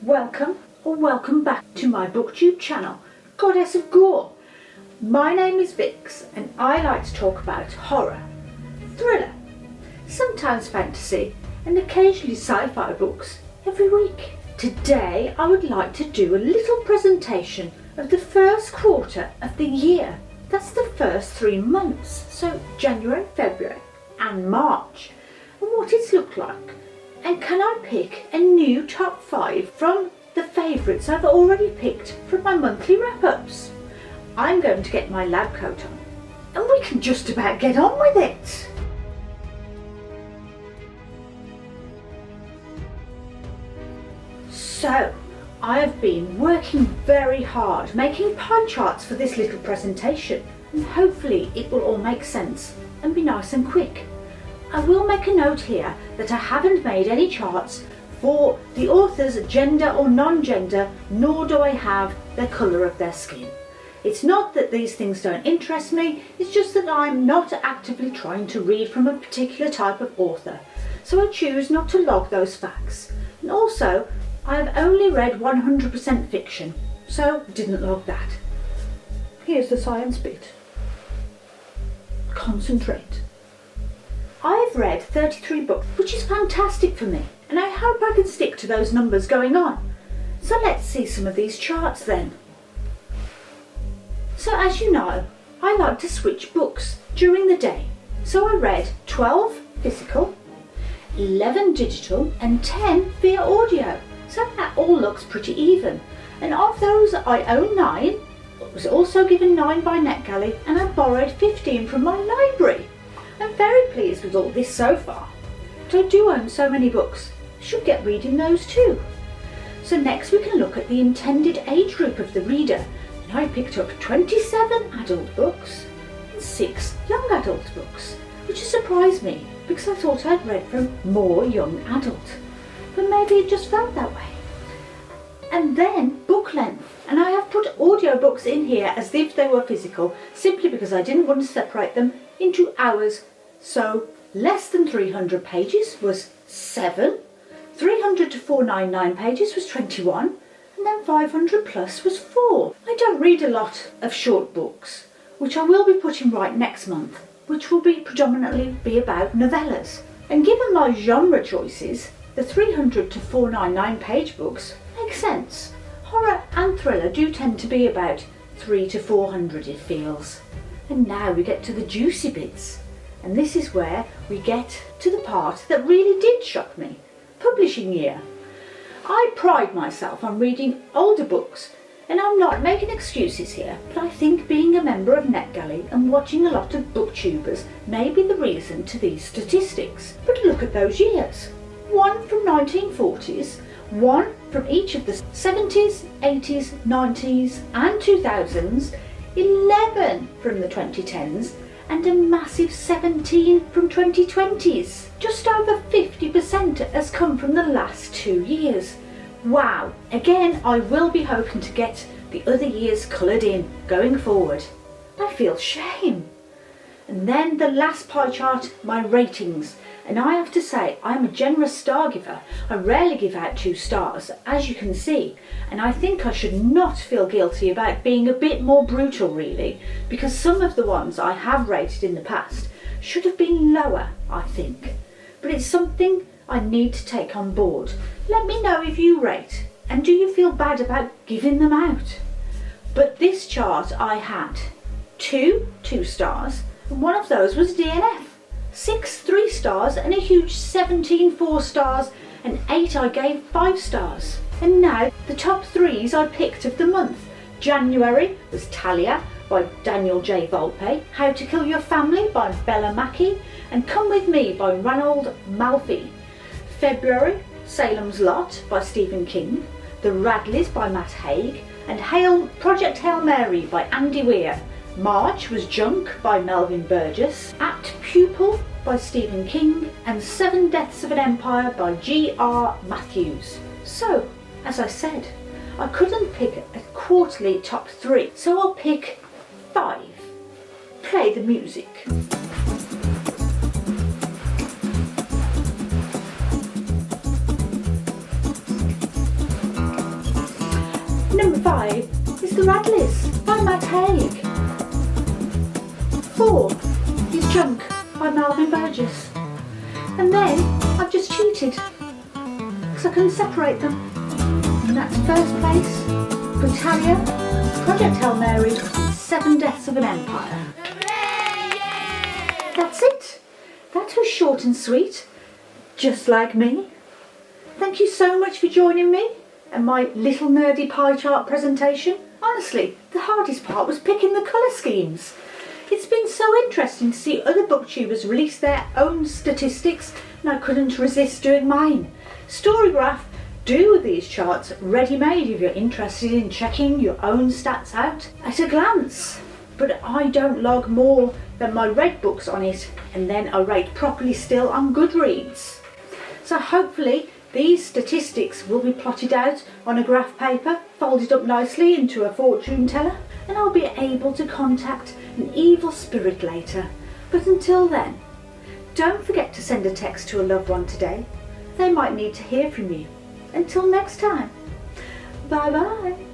Welcome or welcome back to my booktube channel, Goddess of Gore. My name is Vix and I like to talk about horror, thriller, sometimes fantasy and occasionally sci-fi books every week. Today I would like to do a little presentation of the first quarter of the year. That's the first 3 months, so January, February and March, and what it's looked like. And can I pick a new top 5 from the favourites I've already picked from my monthly wrap-ups? I'm going to get my lab coat on and we can just about get on with it. So, I have been working very hard making pie charts for this little presentation, and hopefully it will all make sense and be nice and quick. I will make a note here that I haven't made any charts for the author's gender or non-gender, nor do I have the colour of their skin. It's not that these things don't interest me, it's just that I'm not actively trying to read from a particular type of author, so I choose not to log those facts. And also, I've only read 100% fiction, so didn't log that. Here's the science bit. Concentrate. I've read 33 books, which is fantastic for me, and I hope I can stick to those numbers going on. So let's see some of these charts then. So as you know, I like to switch books during the day. So I read 12 physical, 11 digital and 10 via audio. So that all looks pretty even. And of those I own 9, was also given 9 by NetGalley, and I borrowed 15 from my library. I'm very pleased with all this so far. But I do own so many books, I should get reading those too. So next we can look at the intended age group of the reader. And I picked up 27 adult books and 6 young adult books, which surprised me because I thought I'd read from more young adult. But maybe it just felt that way. And then book length, and I have put audiobooks in here as if they were physical, simply because I didn't want to separate them into hours. So less than 300 pages was 7, 300 to 499 pages was 21, and then 500 plus was 4. I don't read a lot of short books, which I will be putting right next month, which will predominantly be about novellas. And given my genre choices, the 300 to 499 page books make sense. Horror and thriller do tend to be about 300 to 400 it feels. And now we get to the juicy bits. And this is where we get to the part that really did shock me. Publishing year. I pride myself on reading older books, and I'm not making excuses here, but I think being a member of NetGalley and watching a lot of booktubers may be the reason to these statistics. But look at those years. 1 from 1940s, 1 from each of the 70s, 80s, 90s and 2000s, 11 from the 2010s and a massive 17 from 2020s. Just over 50% has come from the last 2 years. Wow! Again, I will be hoping to get the other years coloured in going forward. I feel shame. And then the last pie chart, my ratings. And I have to say, I'm a generous star giver. I rarely give out 2 stars, as you can see. And I think I should not feel guilty about being a bit more brutal, really, because some of the ones I have rated in the past should have been lower, I think. But it's something I need to take on board. Let me know if you rate, and do you feel bad about giving them out? But this chart I had 2 stars, and one of those was DNF. 6 3 stars and a huge 17 4 stars, and 8 I gave 5 stars. And now the top 3s I picked of the month. January was Talia by Daniel J. Volpe, How to Kill Your Family by Bella Mackie, and Come With Me by Ranald Malfi. February, Salem's Lot by Stephen King, The Radleys by Matt Haig, and Project Hail Mary by Andy Weir. March was Junk by Melvin Burgess, Apt Pupil by Stephen King, and 7 Deaths of an Empire by G.R. Matthews. So, as I said, I couldn't pick a quarterly top 3, so I'll pick 5. Play the music. 5 is the Radleys by Matt Haig. 4 is Junk by Melvin Burgess. And then I've just cheated because I couldn't separate them. And that's first place for Talia, Project Hail Mary, 7 Deaths of an Empire. That's it. That was short and sweet, just like me. Thank you so much for joining me and my little nerdy pie chart presentation. Honestly, the hardest part was picking the colour schemes. It's been so interesting to see other booktubers release their own statistics, and I couldn't resist doing mine. Storygraph do these charts ready-made if you're interested in checking your own stats out at a glance. But I don't log more than my read books on it, and then I rate properly still on Goodreads. So hopefully these statistics will be plotted out on a graph paper, folded up nicely into a fortune teller, and I'll be able to contact an evil spirit later. But until then, don't forget to send a text to a loved one today. They might need to hear from you. Until next time, bye bye.